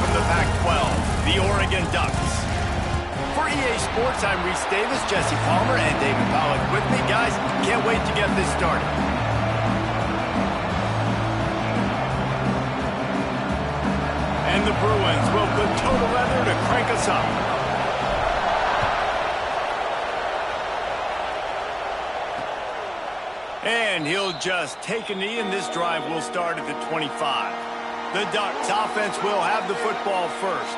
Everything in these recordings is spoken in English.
from the Pac-12, the Oregon Ducks. For EA Sports, I'm Reese Davis, Jesse Palmer, and David Pollack with me. Guys, can't wait to get this started. And the Bruins will put total leather to crank us up. And he'll just take a knee, and this drive will start at the 25. The Ducks offense will have the football first.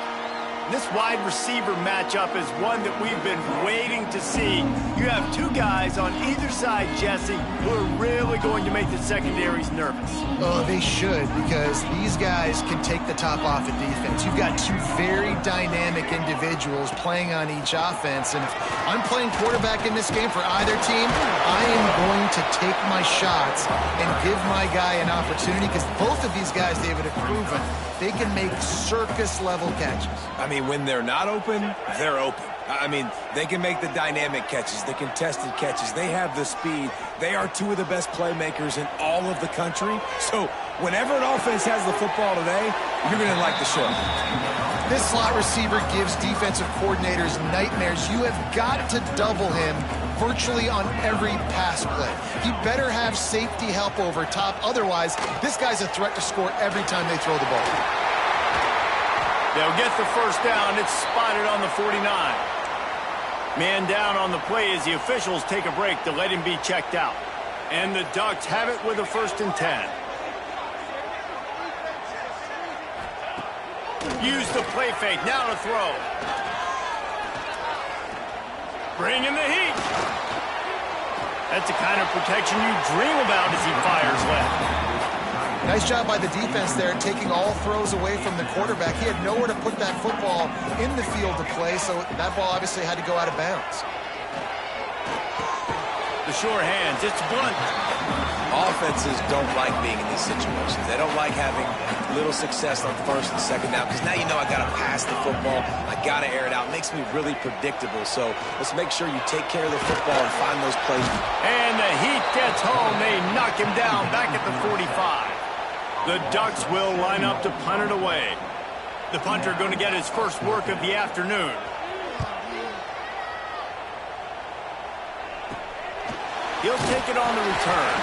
This wide receiver matchup is one that we've been waiting to see. You have two guys on either side, Jesse, who are really going to make the secondaries nervous. Oh, they should, because these guys can take the top off of defense. You've got two very dynamic individuals playing on each offense, and if I'm playing quarterback in this game for either team, I am going to take my shots and give my guy an opportunity, because both of these guys, David, have proven they can make circus-level catches. I mean, when they're not open, they're open. I mean, they can make the dynamic catches, the contested catches. They have the speed. They are two of the best playmakers in all of the country. So whenever an offense has the football today, you're going to like the show. This slot receiver gives defensive coordinators nightmares. You have got to double him virtually on every pass play. He better have safety help over top. Otherwise, this guy's a threat to score every time they throw the ball. They'll get the first down. It's spotted on the 49. Man down on the play as the officials take a break to let him be checked out. And the Ducks have it with a 1st and 10. Use the play fake. Now to throw. Bring in the heat. That's the kind of protection you dream about as he fires left. Nice job by the defense there, taking all throws away from the quarterback. He had nowhere to put that football in the field to play, so that ball obviously had to go out of bounds. The sure hands, it's blunt. Offenses don't like being in these situations. They don't like having little success on 1st and 2nd down, because now you know I got to pass the football. I got to air it out. It makes me really predictable. So let's make sure you take care of the football and find those plays. And the Heat gets home. They knock him down back at the 45. The Ducks will line up to punt it away. The punter going to get his first work of the afternoon. He'll take it on the return.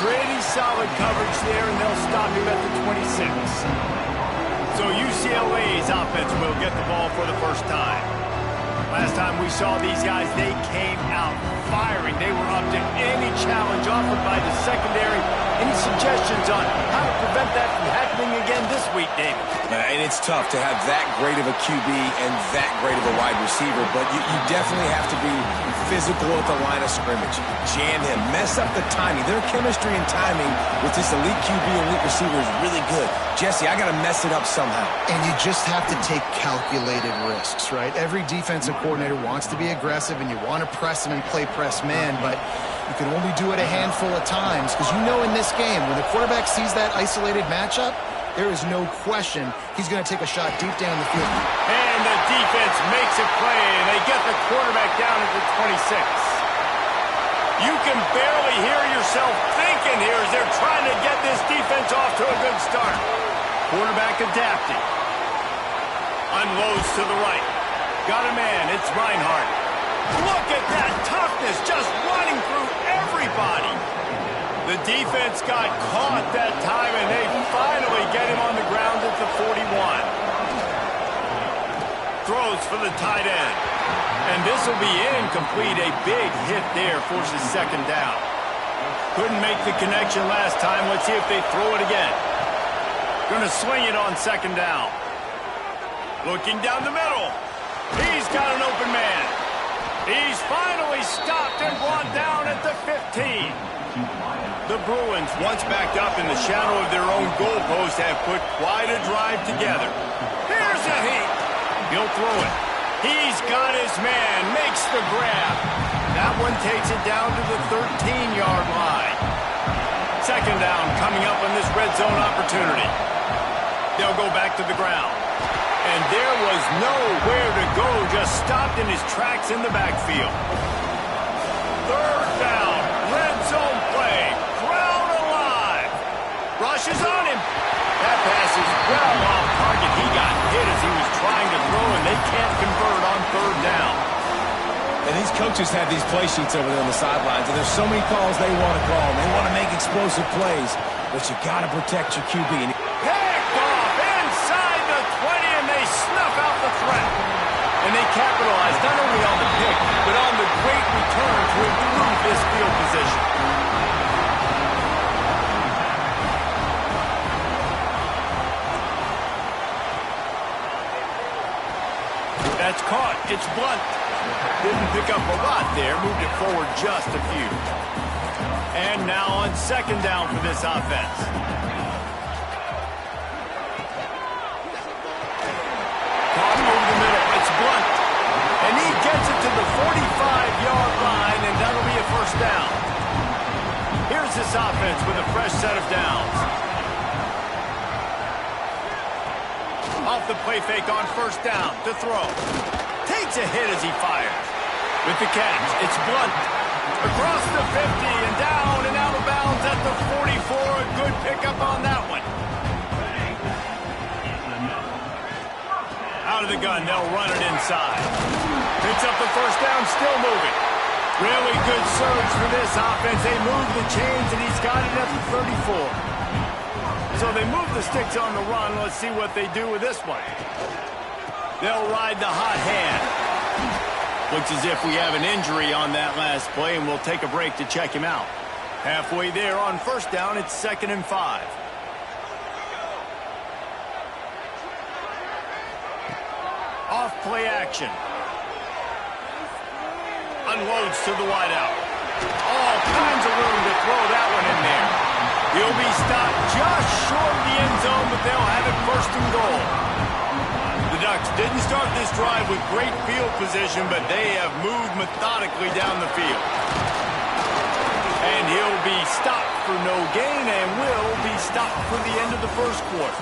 Pretty solid coverage there, and they'll stop him at the 26. So UCLA's offense will get the ball for the first time. Last time we saw these guys, they came out firing. They were up to any challenge offered by the secondary. Any suggestions on how to prevent that from happening again this week, David? And it's tough to have that great of a QB and that great of a wide receiver, but you definitely have to be physical at the line of scrimmage. Jam him. Mess up the timing. Their chemistry and timing with this elite QB and elite receiver is really good. Jesse, I got to mess it up somehow. And you just have to take calculated risks, right? Every defensive coordinator wants to be aggressive, and you want to press him and play press man, but you can only do it a handful of times, because you know in this game, when the quarterback sees that isolated matchup, there is no question he's going to take a shot deep down the field. And the defense makes a play, and they get the quarterback down at the 26. You can barely hear yourself thinking here as they're trying to get this defense off to a good start. Quarterback adapting. Unloads to the right. Got a man. It's Reinhardt. Look at that toughness, just running through everybody. The defense got caught that time, and they finally get him on the ground at the 41. Throws for the tight end. And this will be incomplete. A big hit there forces 2nd down. Couldn't make the connection last time. Let's see if they throw it again. Going to swing it on 2nd down. Looking down the middle. He's got an open man. He's finally stopped and brought down at the 15. The Bruins, once backed up in the shadow of their own goalpost, have put quite a drive together. Here's a heat. He'll throw it. He's got his man. Makes the grab. That one takes it down to the 13-yard line. 2nd down coming up on this red zone opportunity. They'll go back to the ground. And there was nowhere to go, just stopped in his tracks in the backfield. 3rd down, red zone play, crowd alive. Rushes on him. That pass is well off target. He got hit coaches have these play sheets over there on the sidelines, and there's so many calls they want to call. They want to make explosive plays, but you got to protect your QB. Picked off inside the 20, and they snuff out the threat. And they capitalize not only on the pick, but on the great return to improve this field position. That's caught. It's Blunt. Didn't pick up a lot there. Moved it forward just a few. And now on second down for this offense. Caught over the middle. It's Blunt. And he gets it to the 45-yard line, and that'll be a first down. Here's this offense with a fresh set of downs. Off the play fake on first down to throw. Takes a hit as he fires. With the catch, it's Blunt. Across the 50 and down and out of bounds at the 44. A good pickup on that one. Out of the gun, they'll run it inside. Picks up the first down, still moving. Really good surge for this offense. They move the chains, and he's got it at the 34. So they move the sticks on the run. Let's see what they do with this one. They'll ride the hot hand. Looks as if we have an injury on that last play, and we'll take a break to check him out. Halfway there on first down, it's 2nd and 5. Off play action. Unloads to the wideout. All kinds of room to throw that one in there. He'll be stopped just short of the end zone, but they'll have it 1st and goal. The Ducks didn't start this drive with great field position, but they have moved methodically down the field. And he'll be stopped for no gain and will be stopped for the end of the first quarter.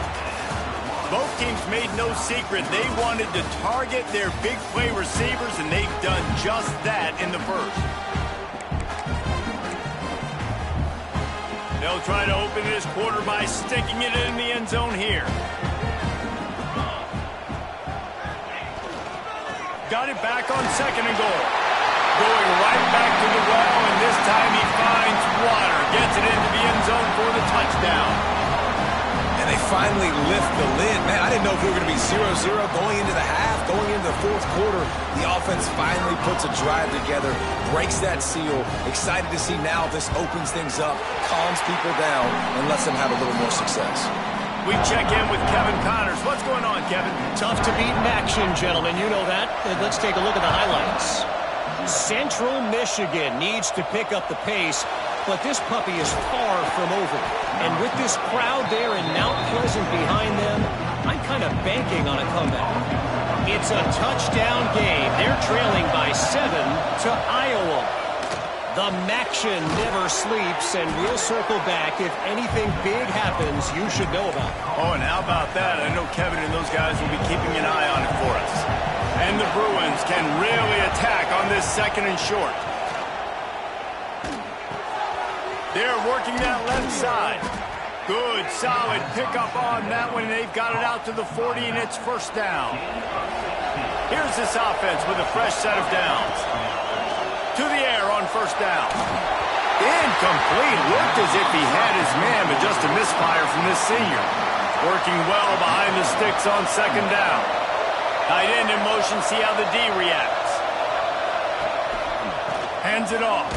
Both teams made no secret they wanted to target their big play receivers, and they've done just that in the first. They'll try to open this quarter by sticking it in the end zone here. Got it back on 2nd and goal. Going right back to the well, and this time he finds water. Gets it into the end zone for the touchdown. And they finally lift the lid. Man, I didn't know if we were going to be 0-0 going into the half, going into the fourth quarter. The offense finally puts a drive together, breaks that seal. Excited to see now this opens things up, calms people down, and lets them have a little more success. We check in with Kevin Connors. What's going on, Kevin? Tough to beat in action, gentlemen. You know that. Let's take a look at the highlights. Central Michigan needs to pick up the pace, but this puppy is far from over. And with this crowd there in Mount Pleasant behind them, I'm kind of banking on a comeback. It's a touchdown game. They're trailing by 7 to Iowa. The Maction never sleeps, and we'll circle back if anything big happens you should know about. Oh, and how about that? I know Kevin and those guys will be keeping an eye on it for us. And the Bruins can really attack on this 2nd and short. They're working that left side. Good, solid pickup on that one, and they've got it out to the 40, and it's 1st down. Here's this offense with a fresh set of downs. To the air on 1st down. Incomplete. Looked as if he had his man, but just a misfire from this senior. Working well behind the sticks on 2nd down. Tight end in motion, see how the D reacts. Hands it off.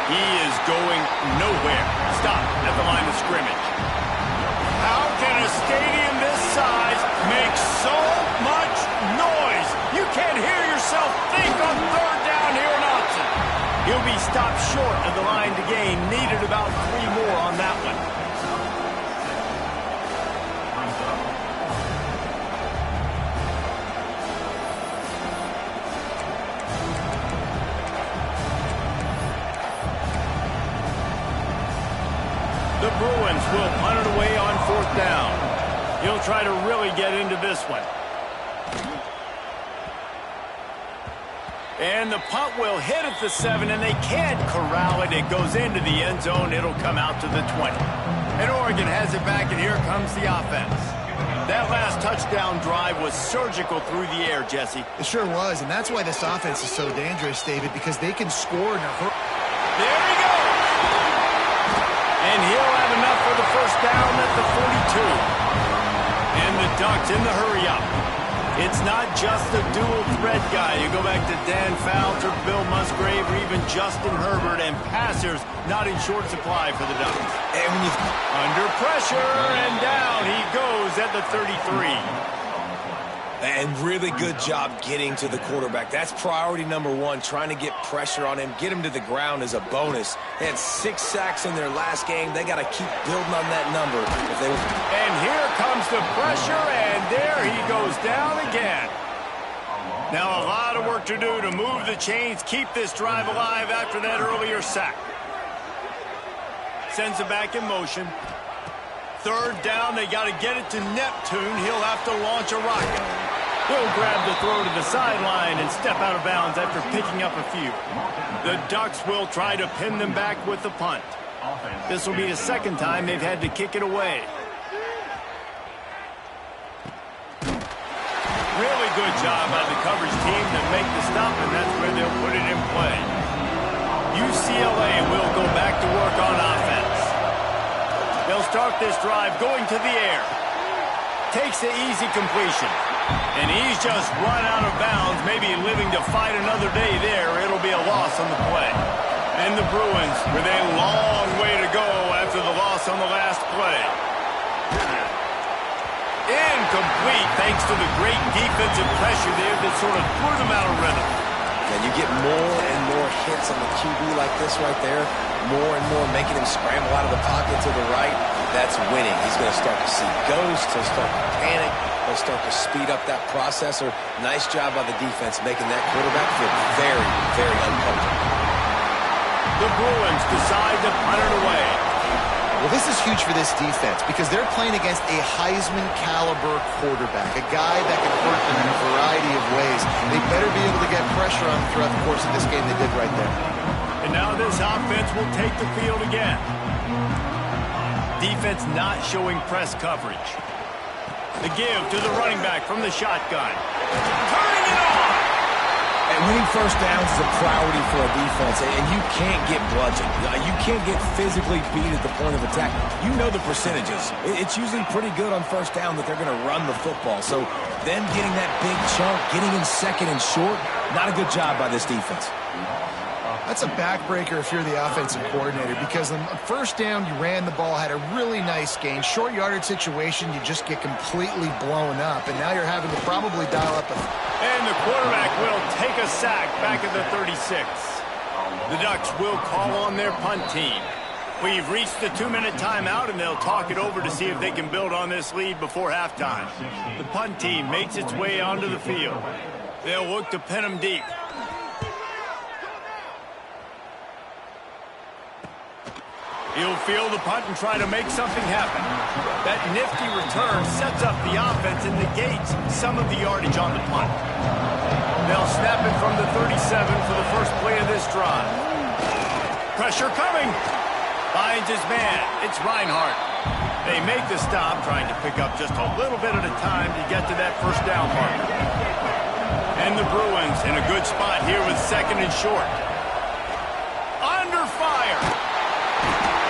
He is going nowhere. Stop at the line of scrimmage. How can a stadium this size make so much noise? You can't hear yourself think on 3rd down here in Austin. He'll be stopped short of the line to gain. Needed about 3 more on that one. The Bruins will punt it away on 4th down. He'll try to really get into this one. And the punt will hit at the 7, and they can't corral it. It goes into the end zone. It'll come out to the 20. And Oregon has it back, and here comes the offense. That last touchdown drive was surgical through the air, Jesse. It sure was, and that's why this offense is so dangerous, David, because they can score in a hurry. There he goes! And he'll have enough for the first down at the 42. And the Ducks in the hurry-up. It's not just the dual threat guy. You go back to Dan Fouts or Bill Musgrave or even Justin Herbert, and passers not in short supply for the Ducks. And when you under pressure, and down he goes at the 33. And really good job getting to the quarterback. That's priority number one, trying to get pressure on him. Get him to the ground is a bonus. They had 6 sacks in their last game. They got to keep building on that number. And here comes the pressure, and there he goes down again. Now a lot of work to do to move the chains, keep this drive alive after that earlier sack. Sends it back in motion. Third down, they got to get it to Neptune. He'll have to launch a rocket. He'll grab the throw to the sideline and step out of bounds after picking up a few. The Ducks will try to pin them back with the punt. This will be the second time they've had to kick it away. Really good job by the coverage team to make the stop, and that's where they'll put it in play. UCLA will go back to work on offense. They'll start this drive going to the air. Takes the easy completion. And he's just run out of bounds, maybe living to fight another day there. It'll be a loss on the play. And the Bruins with a long way to go after the loss on the last play. Incomplete thanks to the great defensive pressure there that sort of threw them out of rhythm. And you get more and more hits on the QB like this right there. More and more making him scramble out of the pocket to the right. That's winning. He's going to start to see ghosts. He'll start to panic. He'll start to speed up that processor. Nice job by the defense making that quarterback feel very, very uncomfortable. The Bruins decide to punt it away. Well, this is huge for this defense because they're playing against a Heisman-caliber quarterback, a guy that can hurt them in a variety of ways. They better be able to get pressure on him throughout the course of this game. They did right there. And now this offense will take the field again. Defense not showing press coverage. The give to the running back from the shotgun. Turning it on! And winning first downs is a priority for a defense, and you can't get bludgeoned. You can't get physically beat at the point of attack. You know the percentages. It's usually pretty good on first down that they're going to run the football. So them getting that big chunk, getting in second and short, not a good job by this defense. That's a backbreaker if you're the offensive coordinator because on first down, you ran the ball, had a really nice gain. Short yardage situation, you just get completely blown up, and now you're having to probably dial up a... And the quarterback will take a sack back at the 36. The Ducks will call on their punt team. We've reached the 2-minute timeout, and they'll talk it over to see if they can build on this lead before halftime. The punt team makes its way onto the field. They'll look to pin them deep. He'll field the punt and try to make something happen. That nifty return sets up the offense and negates some of the yardage on the punt. They'll snap it from the 37 for the first play of this drive. Pressure coming. Finds his man. It's Reinhardt. They make the stop, trying to pick up just a little bit at a time to get to that first down marker. And the Bruins in a good spot here with second and short. Under fire.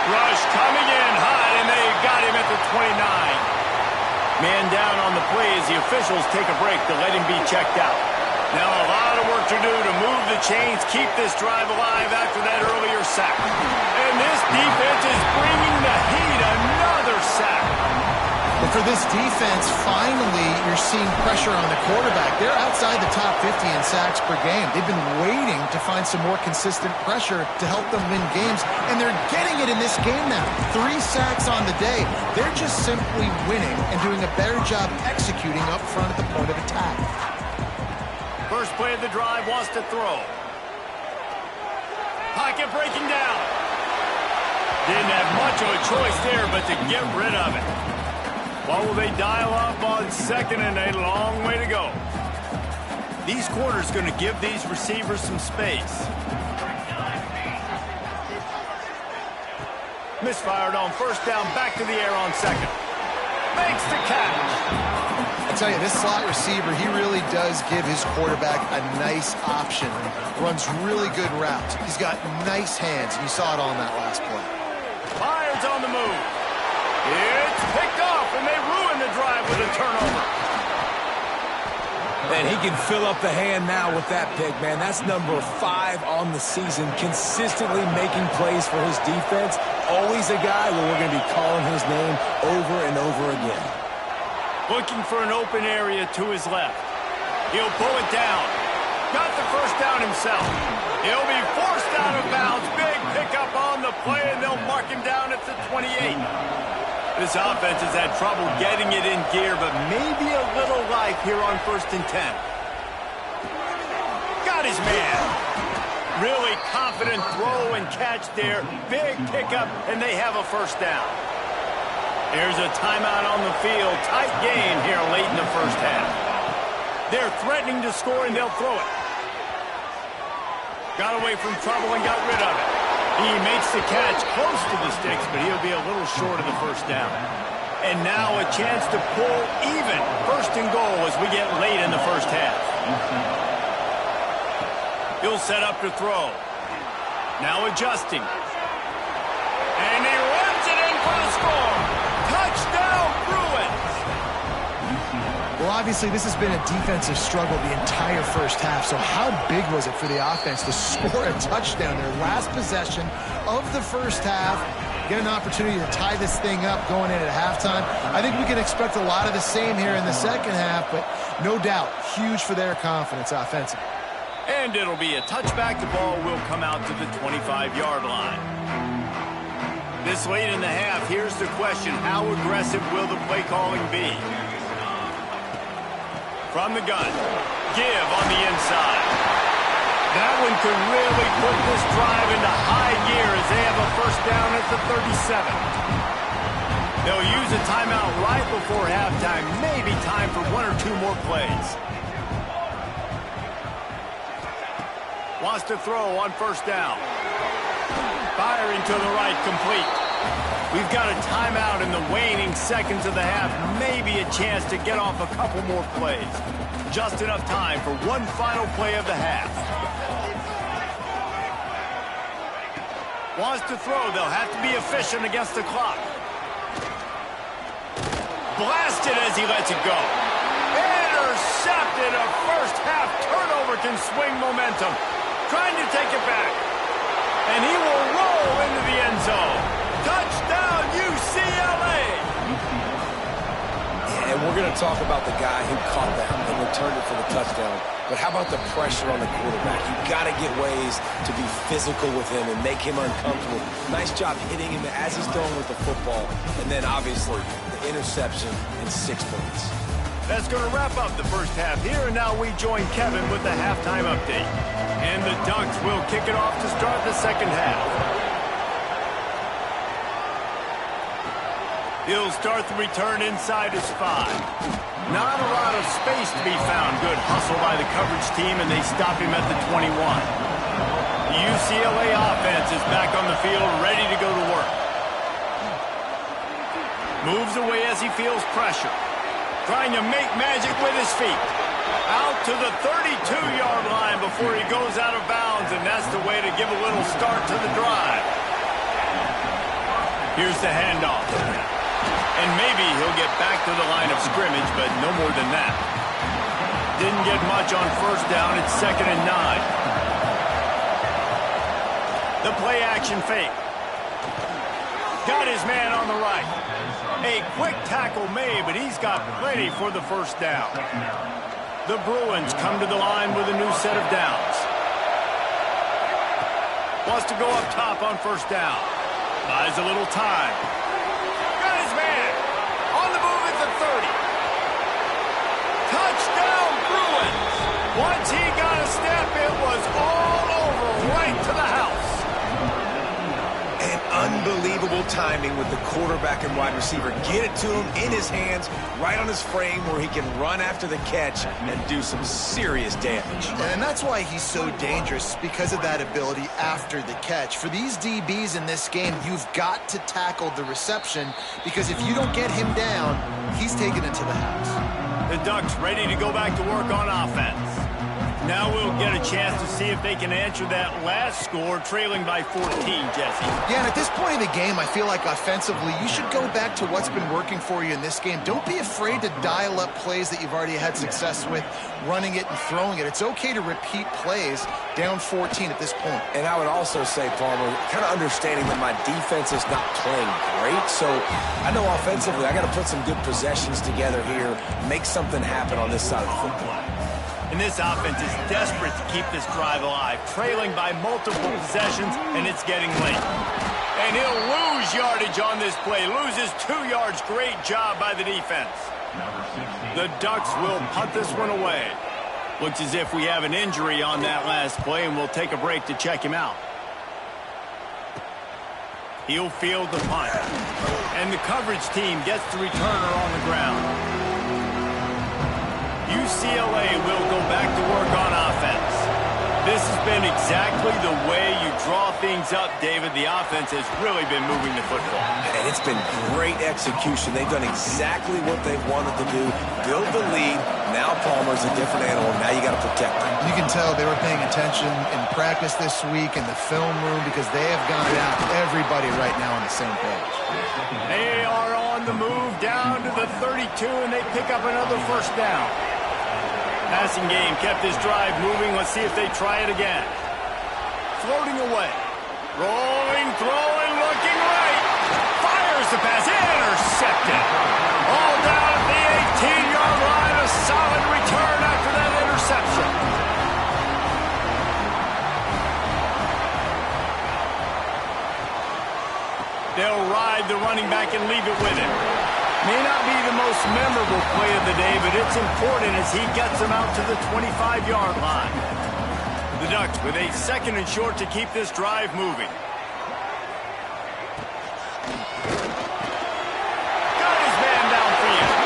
Rush coming in high, and they got him at the 29. Man down on the play as the officials take a break to let him be checked out. Now a lot of work to do to move the chains, keep this drive alive after that earlier sack. And this defense is bringing the heat, another sack. But for this defense, finally, you're seeing pressure on the quarterback. They're outside the top 50 in sacks per game. They've been waiting to find some more consistent pressure to help them win games, and they're getting it in this game now. 3 sacks on the day. They're just simply winning and doing a better job executing up front at the point of attack. First play of the drive wants to throw. Pocket breaking down. Didn't have much of a choice there but to get rid of it. What will they dial up on second and a long way to go? These quarters going to give these receivers some space. Misfired on first down, back to the air on second. Makes the catch. I tell you, this slot receiver, he really does give his quarterback a nice option. Runs really good routes. He's got nice hands, and you saw it all in that last play. Byers on the move. It's picked off, and they ruin the drive with a turnover. And he can fill up the hand now with that pick, man. That's number 5 on the season, consistently making plays for his defense. Always a guy where we're going to be calling his name over and over again. Looking for an open area to his left. He'll pull it down. Got the first down himself. He'll be forced out of bounds. Big pickup on the play, and they'll mark him down at the 28. This offense has had trouble getting it in gear, but maybe a little life here on 1st and 10. Got his man. Really confident throw and catch there. Big pickup, and they have a first down. Here's a timeout on the field. Tight game here late in the first half. They're threatening to score, and they'll throw it. Got away from trouble and got rid of it. He makes the catch close to the sticks, but he'll be a little short of the first down. And now a chance to pull even 1st and goal as we get late in the first half. He'll set up to throw. Now adjusting. And he runs it in for the score. Touchdown, Bruins! Well, obviously, this has been a defensive struggle the entire first half, so how big was it for the offense to score a touchdown? Their last possession of the first half, get an opportunity to tie this thing up going in at halftime. I think we can expect a lot of the same here in the second half, but no doubt, huge for their confidence offensively. And it'll be a touchback. The ball will come out to the 25-yard line. This late in the half, here's the question. How aggressive will the play calling be? From the gun, give on the inside. That one could really put this drive into high gear as they have a first down at the 37. They'll use a timeout right before halftime. Maybe time for 1 or 2 more plays. Wants to throw on first down. Firing to the right, complete. We've got a timeout in the waning seconds of the half. Maybe a chance to get off a couple more plays. Just enough time for one final play of the half. Wants to throw. They'll have to be efficient against the clock. Blasted as he lets it go. Intercepted. A first half turnover can swing momentum. Trying to take it back. And he will roll into the end zone. Touchdown, UCLA! And we're going to talk about the guy who caught that and returned it for the touchdown. But how about the pressure on the quarterback? You've got to get ways to be physical with him and make him uncomfortable. Nice job hitting him as he's throwing with the football. And then, obviously, the interception and 6 points. That's going to wrap up the first half here. And now we join Kevin with the halftime update. And the Ducks will kick it off to start the second half. He'll start the return inside his 5. Not a lot of space to be found. Good hustle by the coverage team, and they stop him at the 21. The UCLA offense is back on the field, ready to go to work. Moves away as he feels pressure. Trying to make magic with his feet. Out to the 32-yard line before he goes out of bounds, and that's the way to give a little start to the drive. Here's the handoff. And maybe he'll get back to the line of scrimmage, but no more than that. Didn't get much on first down. It's 2nd and 9. The play action fake. Got his man on the right. A quick tackle made, but he's got plenty for the first down. The Bruins come to the line with a new set of downs. Wants to go up top on first down. Buys a little time. Got his man. On the move at the 30. Touchdown, Bruins. Once he got a step, it was all over, right to the house. And unbelievable timing with the quarterback and wide receiver. Get it to him in his hands, right on his frame where he can run after the catch and do some serious damage. And that's why he's so dangerous, because of that ability after the catch. For these DBs in this game, you've got to tackle the reception, because if you don't get him down, he's taking it to the house. The Ducks ready to go back to work on offense. Now we'll get a chance to see if they can answer that last score, trailing by 14, Jesse. Yeah, and at this point in the game, I feel like offensively, you should go back to what's been working for you in this game. Don't be afraid to dial up plays that you've already had success with, running it and throwing it. It's okay to repeat plays down 14 at this point. And I would also say, Palmer, kind of understanding that my defense is not playing great, so I know offensively I got to put some good possessions together here, make something happen on this side of the football. And this offense is desperate to keep this drive alive, trailing by multiple possessions, and it's getting late. And he'll lose yardage on this play, loses 2 yards. Great job by the defense. The Ducks will punt this one away. Looks as if we have an injury on that last play, and we'll take a break to check him out. He'll field the punt. And the coverage team gets the returner on the ground. UCLA will go back to work on offense. This has been exactly the way you draw things up, David. The offense has really been moving the football. And it's been great execution. They've done exactly what they've wanted to do. Build the lead. Now Palmer's a different animal. Now you got to protect him. You can tell they were paying attention in practice this week in the film room because they have gone out everybody right now on the same page. They are on the move down to the 32, and they pick up another first down. Passing game kept this drive moving. Let's see if they try it again. Floating away. Rolling, throwing, looking right. Fires the pass. Intercepted. All down at the 18-yard line. A solid return after that interception. They'll ride the running back and leave it with him. May not be the most memorable play of the day, but it's important as he gets them out to the 25-yard line. The Ducks with a 2nd and short to keep this drive moving. Got his man downfield.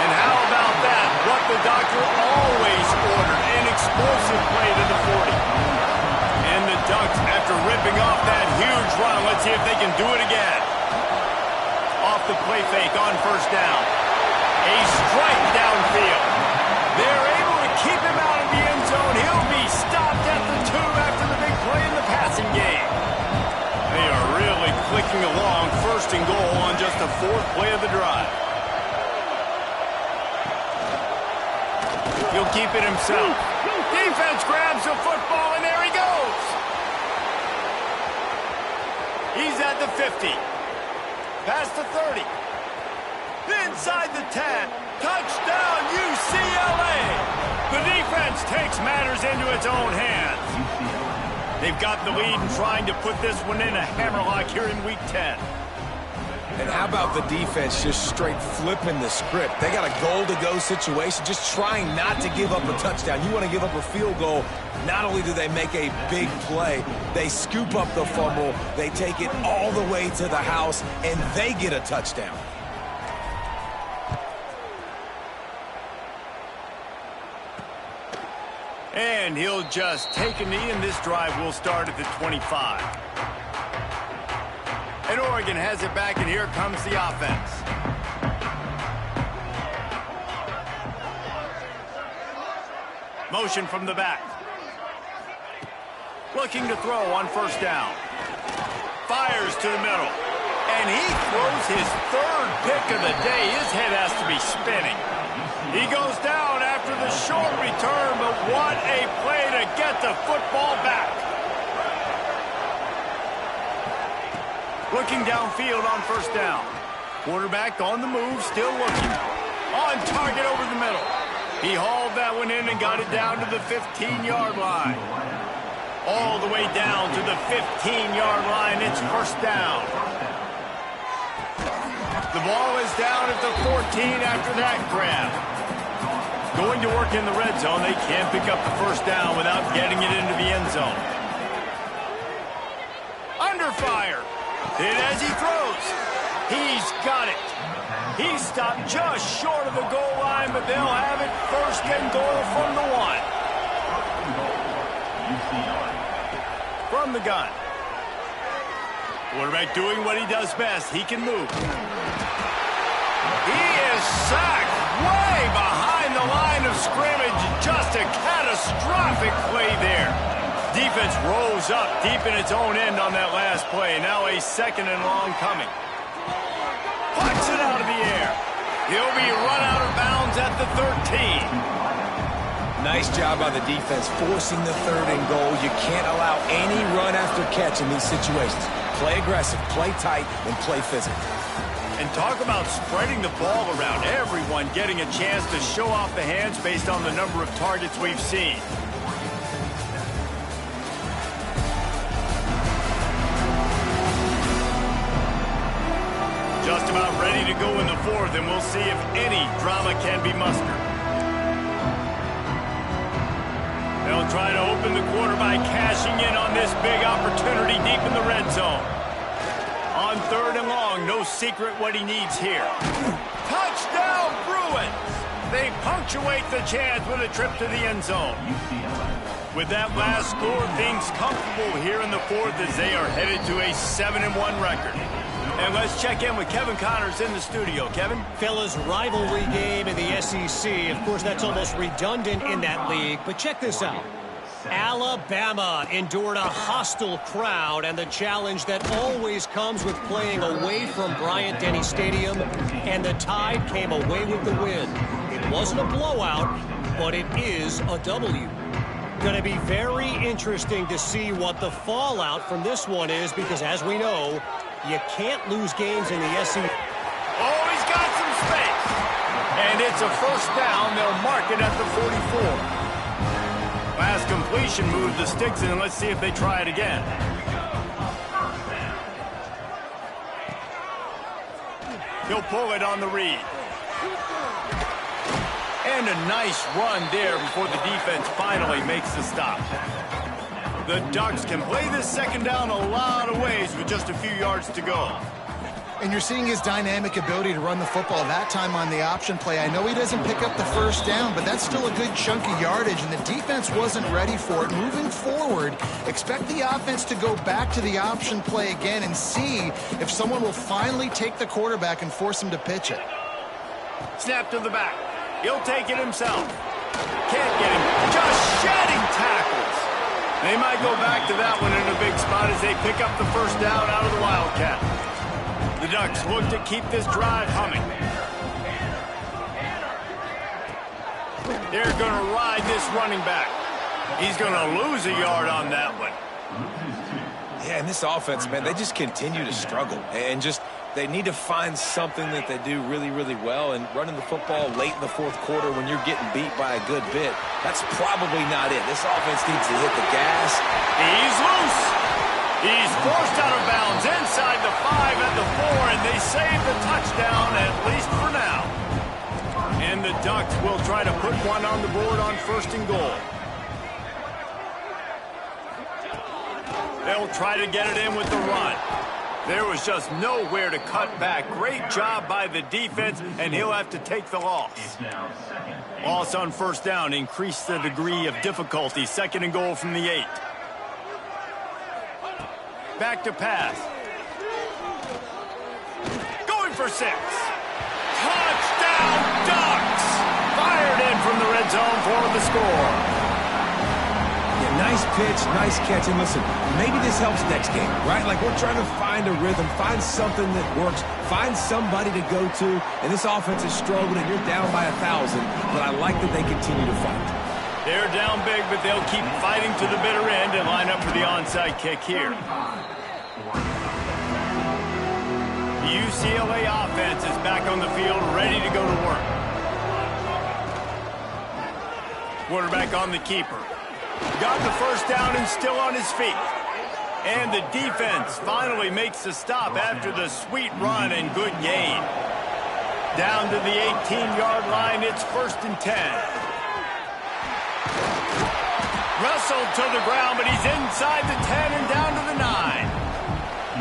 And how about that? What the doctor always ordered, an explosive play to the 40. And the Ducks, after ripping off that huge run, let's see if they can do it again. Off the play fake on first down. A strike downfield. They're able to keep him out of the end zone. He'll be stopped at the 2 after the big play in the passing game. They are really clicking along. 1st and goal on just the 4th play of the drive. He'll keep it himself. Defense grabs the football, and there he goes. He's at the 50. Past the 30. Inside the 10. Touchdown, UCLA. The defense takes matters into its own hands. They've got the lead and trying to put this one in a hammerlock here in Week 10. And how about the defense just straight flipping the script? They got a goal-to-go situation, just trying not to give up a touchdown. You want to give up a field goal, not only do they make a big play, they scoop up the fumble, they take it all the way to the house, and they get a touchdown. And he'll just take a knee, and this drive will start at the 25. And Oregon has it back, and here comes the offense. Motion from the back. Looking to throw on first down. Fires to the middle. And he throws his 3rd pick of the day. His head has to be spinning. He goes down after the short return, but what a play to get the football back. Looking downfield on first down. Quarterback on the move, still looking. On target over the middle. He hauled that one in and got it down to the 15-yard line. All the way down to the 15-yard line. It's first down. The ball is down at the 14 after that grab. Going to work in the red zone. They can't pick up the first down without getting it into the end zone. Under fire. Hit as he throws. He's got it. He stopped just short of the goal line, but they'll have it 1st and goal from the 1. From the gun. Quarterback doing what he does best. He can move. He is sacked. way behind the line of scrimmage. Just a catastrophic play there. Defense rolls up deep in its own end on that last play. Now a 2nd and long coming. Puts it out of the air. He'll be run out of bounds at the 13. Nice job by the defense forcing the 3rd and goal. You can't allow any run after catch in these situations. Play aggressive, play tight, and play physical. And talk about spreading the ball around. Everyone getting a chance to show off the hands based on the number of targets we've seen. Just about ready to go in the 4th, and we'll see if any drama can be mustered. They'll try to open the quarter by cashing in on this big opportunity deep in the red zone. On 3rd and long, no secret what he needs here. Touchdown, Bruins! They punctuate the chance with a trip to the end zone. With that last score, things comfortable here in the 4th as they are headed to a 7-1 record. And let's check in with Kevin Connors in the studio. Kevin? Fellas, rivalry game in the SEC. Of course, that's almost redundant in that league. But check this out. Alabama endured a hostile crowd and the challenge that always comes with playing away from Bryant-Denny Stadium. And the Tide came away with the win. It wasn't a blowout, but it is a W. Going to be very interesting to see what the fallout from this one is because, as we know, you can't lose games in the SEC. Oh, he's got some space. And it's a 1st down. They'll mark it at the 44. Last completion moved the sticks in. Let's see if they try it again. He'll pull it on the read. And a nice run there before the defense finally makes the stop. The Ducks can play this 2nd down a lot of ways with just a few yards to go. And you're seeing his dynamic ability to run the football that time on the option play. I know he doesn't pick up the 1st down, but that's still a good chunk of yardage, and the defense wasn't ready for it. Moving forward, expect the offense to go back to the option play again and see if someone will finally take the quarterback and force him to pitch it. Snap to the back. He'll take it himself. Can't get him. Just shedding tackles. They might go back to that one in a big spot as they pick up the 1st down out of the Wildcat. The Ducks look to keep this drive humming. They're going to ride this running back. He's going to lose a yard on that one. Yeah, and this offense, man, they just continue to struggle. And they need to find something that they do really, really well. And running the football late in the 4th quarter when you're getting beat by a good bit, that's probably not it. This offense needs to hit the gas. He's loose. He's forced out of bounds inside the 5 at the 4, and they save the touchdown, at least for now. And the Ducks will try to put one on the board on 1st and goal. They'll try to get it in with the run. There was just nowhere to cut back. Great job by the defense, and he'll have to take the loss. Loss on 1st down increased the degree of difficulty. 2nd and goal from the 8. Back to pass. Going for 6. Touchdown, Ducks! Fired in from the red zone for the score. Yeah, nice pitch, nice catch. And listen, maybe this helps next game, right? Like we're trying to find a rhythm, find something that works, find somebody to go to. And this offense is struggling, and you're down by 1,000. But I like that they continue to fight. They're down big, but they'll keep fighting to the bitter end and line up for the onside kick here. The UCLA offense is back on the field, ready to go to work. Quarterback on the keeper. Got the 1st down and still on his feet. And the defense finally makes the stop after the sweet run and good gain. Down to the 18-yard line, it's 1st and 10. Wrestled to the ground, but he's inside the 10 and down to the 9.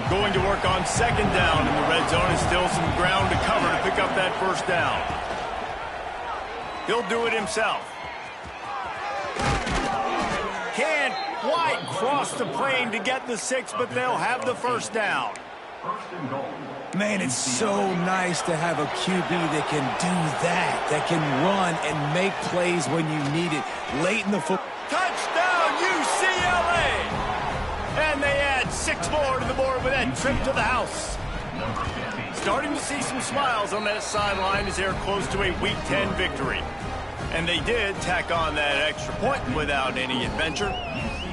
Going to work on 2nd down in the red zone, and still some ground to cover to pick up that 1st down. He'll do it himself. Can't quite cross the plane to get the 6, but they'll have the 1st down. Man, it's so nice to have a QB that can do that can run and make plays when you need it. Late in the football. Touchdown, UCLA! And they add 6 more to the board with that trip to the house. Starting to see some smiles on that sideline as they're close to a Week 10 victory. And they did tack on that extra point without any adventure.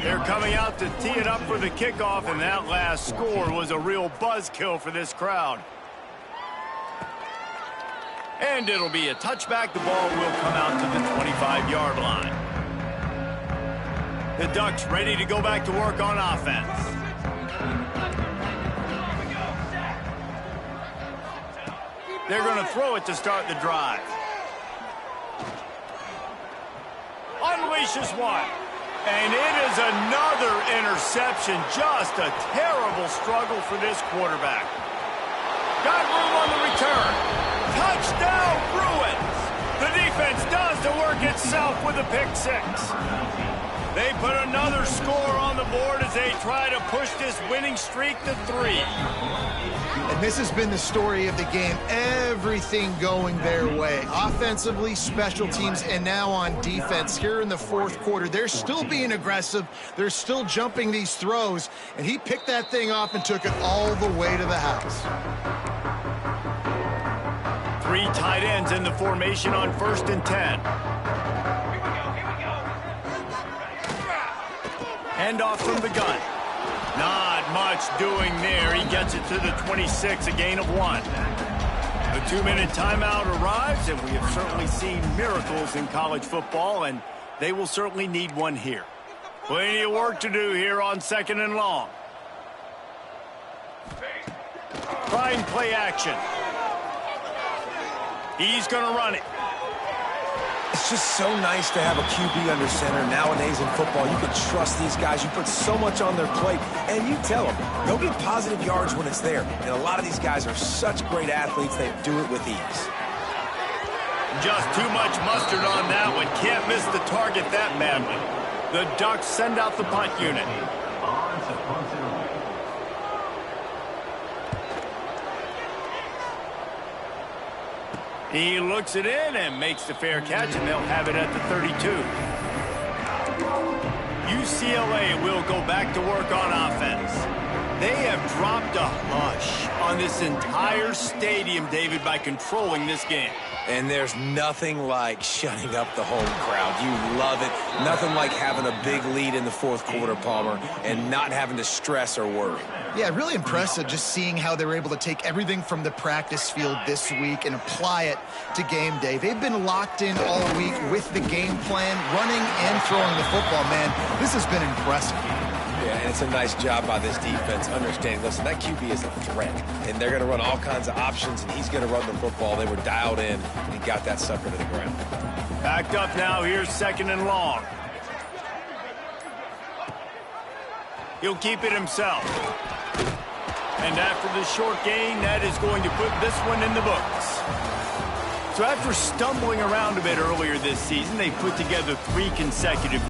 They're coming out to tee it up for the kickoff, and that last score was a real buzzkill for this crowd. And it'll be a touchback. The ball will come out to the 25-yard line. The Ducks ready to go back to work on offense. They're going to throw it to start the drive. Unleashes one. And it is another interception. Just a terrible struggle for this quarterback. Got room on the return. Touchdown, Bruins. The defense does the work itself with a pick 6. They put another score on the board as they try to push this winning streak to 3. And this has been the story of the game. Everything going their way. Offensively, special teams, and now on defense. Here in the fourth quarter, they're still being aggressive. They're still jumping these throws. And he picked that thing off and took it all the way to the house. 3 tight ends in the formation on 1st and 10. Handoff from the gun. Not much doing there. He gets it to the 26, a gain of 1. The 2-minute timeout arrives, and we have certainly seen miracles in college football, and they will certainly need one here. Plenty of work to do here on 2nd and long. Trying play action. He's going to run it. It's just so nice to have a QB under center. Nowadays in football, you can trust these guys. You put so much on their plate, and you tell them, they'll get positive yards when it's there. And a lot of these guys are such great athletes, they do it with ease. Just too much mustard on that one. Can't miss the target that badly. The Ducks send out the punt unit. He looks it in and makes the fair catch, and they'll have it at the 32. UCLA will go back to work on offense. They have dropped a hush on this entire stadium, David, by controlling this game. And there's nothing like shutting up the home crowd. You love it. Nothing like having a big lead in the fourth quarter, Palmer, and not having to stress or worry. Yeah, really impressive just seeing how they were able to take everything from the practice field this week and apply it to game day. They've been locked in all week with the game plan, running and throwing the football, man. This has been impressive. Yeah, and it's a nice job by this defense understanding, listen, that QB is a threat, and they're going to run all kinds of options, and he's going to run the football. They were dialed in and got that sucker to the ground. Backed up now. Here's 2nd and long. He'll keep it himself. And after the short gain, that is going to put this one in the books. So after stumbling around a bit earlier this season, they put together 3 consecutive